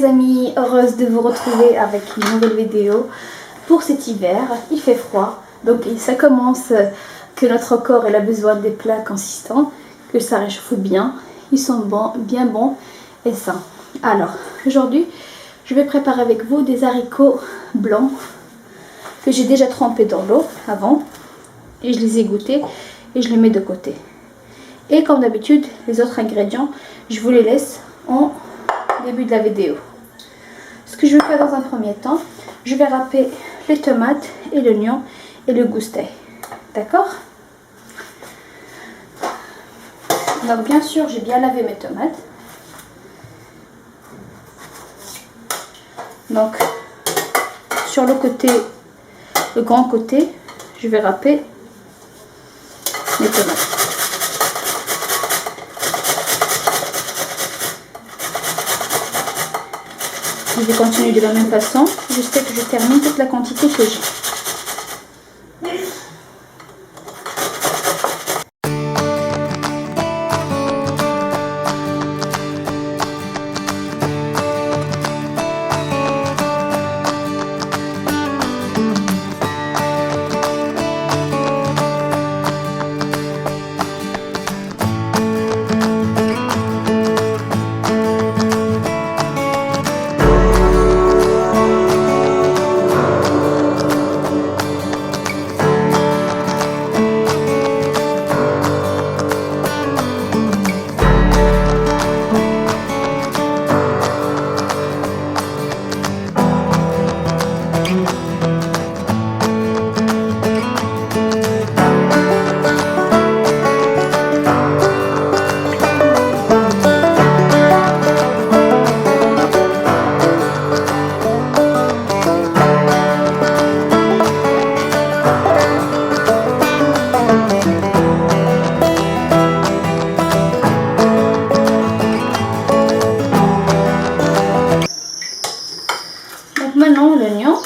les amis, heureuse de vous retrouver avec une nouvelle vidéo pour cet hiver. Il fait froid, donc ça commence que notre corps il a besoin des plats consistants, que ça réchauffe bien. Ils sont bons, bien bons et sains. Alors, aujourd'hui, je vais préparer avec vous des haricots blancs que j'ai déjà trempés dans l'eau avant. Et je les ai goûtés et je les mets de côté. Et comme d'habitude, les autres ingrédients, je vous les laisse en début de la vidéo. Ce que je vais faire dans un premier temps, je vais râper les tomates et l'oignon et le goustet. D'accord? Donc bien sûr, j'ai bien lavé mes tomates. Donc sur le côté, le grand côté, je vais râper les tomates. Je vais continuer de la même façon jusqu'à que je termine toute la quantité que j'ai. Maintenant l'oignon,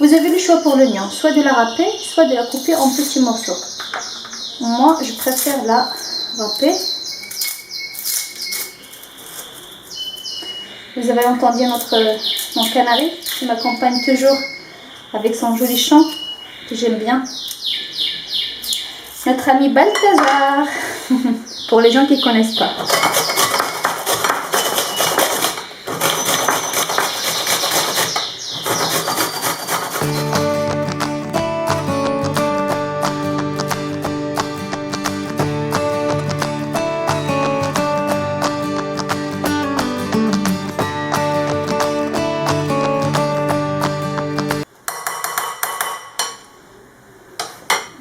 vous avez le choix pour l'oignon, soit de la râper, soit de la couper en petits morceaux. Moi, je préfère la râper. Vous avez entendu mon canari qui m'accompagne toujours avec son joli chant que j'aime bien. Notre ami Balthazar, pour les gens qui ne connaissent pas.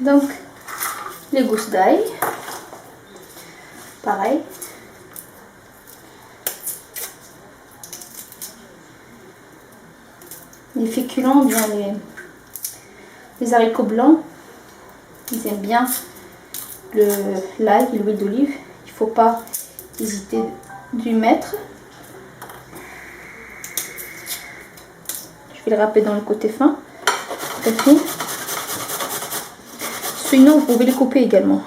Donc, les gousses d'ail, pareil. Les féculents, bien les haricots blancs, ils aiment bien l'ail et l'huile d'olive. Il ne faut pas hésiter d'y mettre. Je vais le râper dans le côté fin, très fin. Sinon, vous pouvez les couper également.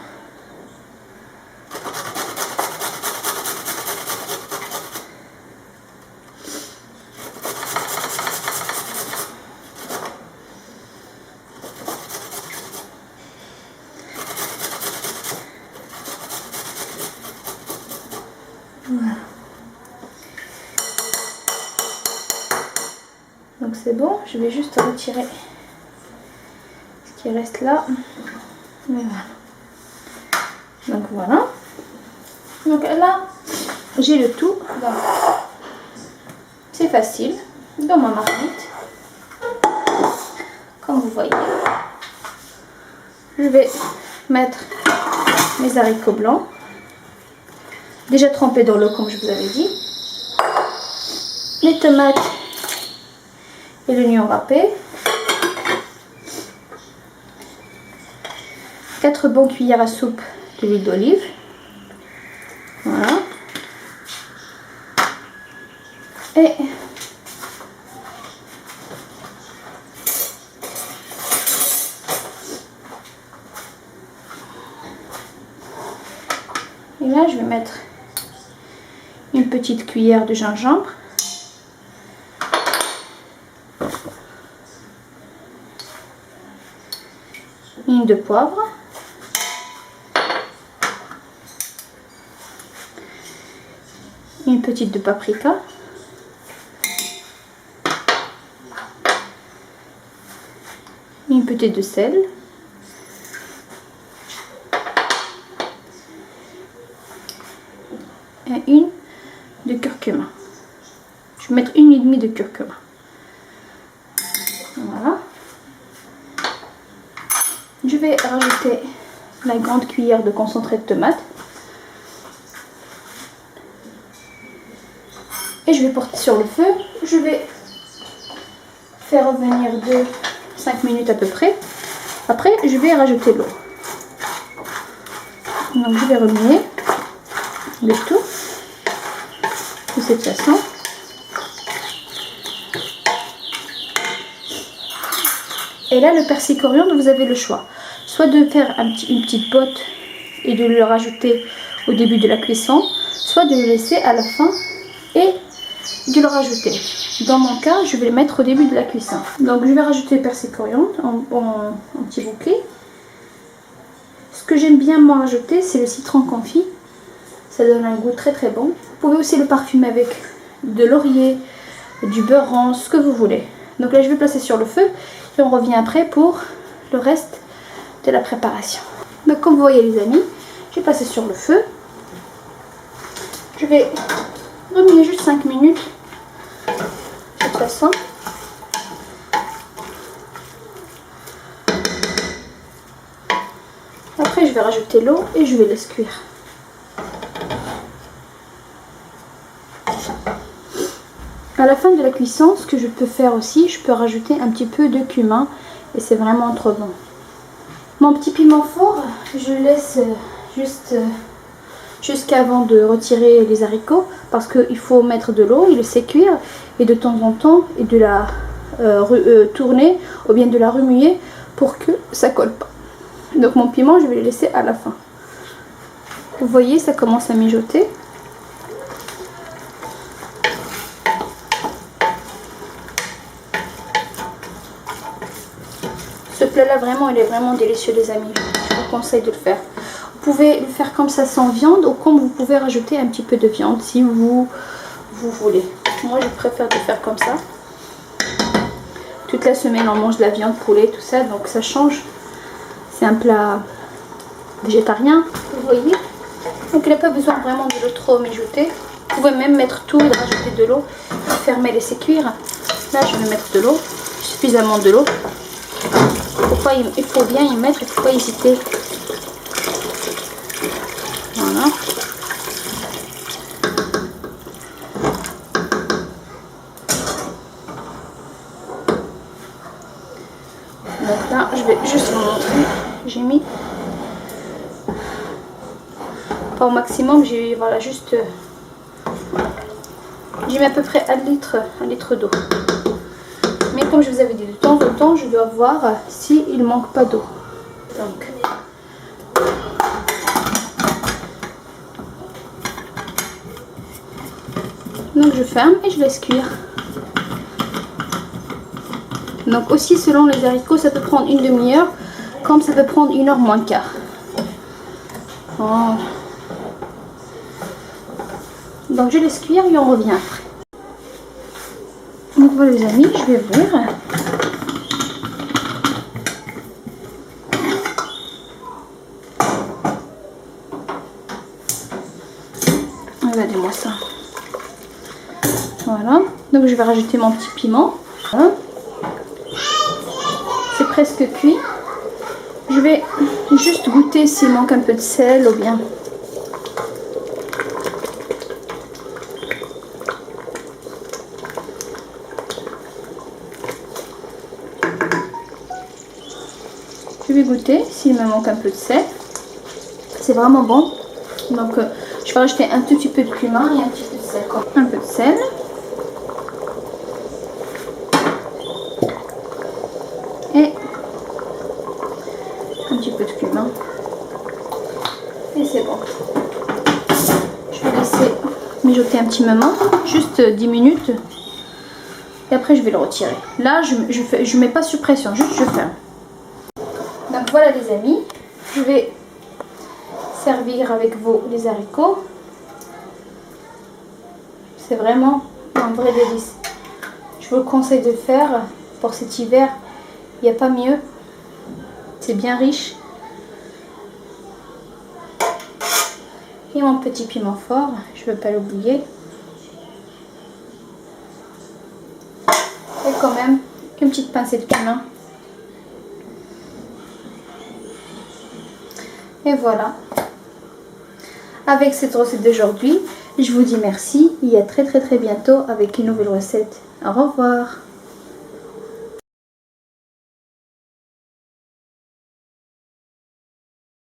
Voilà. Donc c'est bon, je vais juste retirer ce qui reste là. Et voilà. Donc voilà. Donc là, j'ai le tout. C'est facile. Dans ma marmite. Comme vous voyez. Je vais mettre mes haricots blancs. Déjà trempés dans l'eau comme je vous avais dit. Les tomates et l'oignon râpé. 4 bonnes cuillères à soupe d'huile d'olive. Voilà. Et là, je vais mettre une petite cuillère de gingembre, une de poivre, une petite de paprika, une petite de sel, et une de curcuma. Je vais mettre une et demie de curcuma. Voilà. Je vais rajouter la grande cuillère de concentré de tomate. Et je vais porter sur le feu. Je vais faire revenir de 5 minutes à peu près. Après, je vais rajouter l'eau. Donc, je vais remuer le tout de cette façon. Et là, le persil coriandre, vous avez le choix. Soit de faire une petite botte et de le rajouter au début de la cuisson, soit de le laisser à la fin et de le rajouter. Dans mon cas, je vais le mettre au début de la cuisson. Donc, je vais rajouter le persil coriandre en petits bouquets. Ce que j'aime bien moi rajouter, c'est le citron confit. Ça donne un goût très très bon. Vous pouvez aussi le parfumer avec de laurier, du beurre rance, ce que vous voulez. Donc là, je vais placer sur le feu et on revient après pour le reste de la préparation. Donc comme vous voyez les amis, j'ai passé sur le feu. Je vais remuer juste 5 minutes de cette façon. Après, je vais rajouter l'eau et je vais laisser cuire. À la fin de la cuisson, ce que je peux faire aussi, je peux rajouter un petit peu de cumin et c'est vraiment trop bon. Mon petit piment fort, je le laisse juste jusqu'avant de retirer les haricots parce qu'il faut mettre de l'eau, il le laisser cuire et de temps en temps et de la tourner ou bien de la remuer pour que ça colle pas. Donc mon piment, je vais le laisser à la fin. Vous voyez, ça commence à mijoter. Ce plat-là, vraiment, il est vraiment délicieux, les amis. Je vous conseille de le faire. Vous pouvez le faire comme ça sans viande ou comme vous pouvez rajouter un petit peu de viande si vous voulez. Moi, je préfère le faire comme ça. Toute la semaine, on mange de la viande, poulet, tout ça, donc ça change. C'est un plat végétarien, vous voyez. Donc, il n'a pas besoin vraiment de l'eau trop mijoter. Vous pouvez même mettre tout et rajouter de l'eau. Fermer, laisser cuire. Là, je vais mettre de l'eau, suffisamment de l'eau. Il faut bien y mettre, il ne faut pas hésiter. Voilà. Donc là, je vais juste vous montrer. J'ai mis pas au maximum, j'ai voilà juste j'ai mis à peu près un litre d'eau. Mais comme je vous avais dit, de temps en temps, je dois voir s'il ne manque pas d'eau. Donc je ferme et je laisse cuire. Donc aussi selon les haricots, ça peut prendre une demi-heure, comme ça peut prendre 1 heure moins quart. Voilà. Donc je laisse cuire et on revient après. Donc voilà les amis, je vais ouvrir. Regardez-moi ça. Voilà. Donc je vais rajouter mon petit piment. Voilà. C'est presque cuit. Je vais juste goûter s'il manque un peu de sel ou bien. Je vais goûter s'il me manque un peu de sel. C'est vraiment bon. Donc je vais rajouter un tout petit peu de cumin et un petit peu de sel. Un peu de sel. Et un petit peu de cumin. Et c'est bon. Je vais laisser mijoter un petit moment, juste 10 minutes. Et après je vais le retirer. Là je mets pas sur pression, juste je ferme. Donc voilà les amis, je vais servir avec les haricots. C'est vraiment un vrai délice. Je vous le conseille de faire pour cet hiver. Il n'y a pas mieux. C'est bien riche. Et mon petit piment fort, je ne veux pas l'oublier. Et quand même une petite pincée de cumin. Et voilà. Avec cette recette d'aujourd'hui, je vous dis merci et à très bientôt avec une nouvelle recette. Au revoir.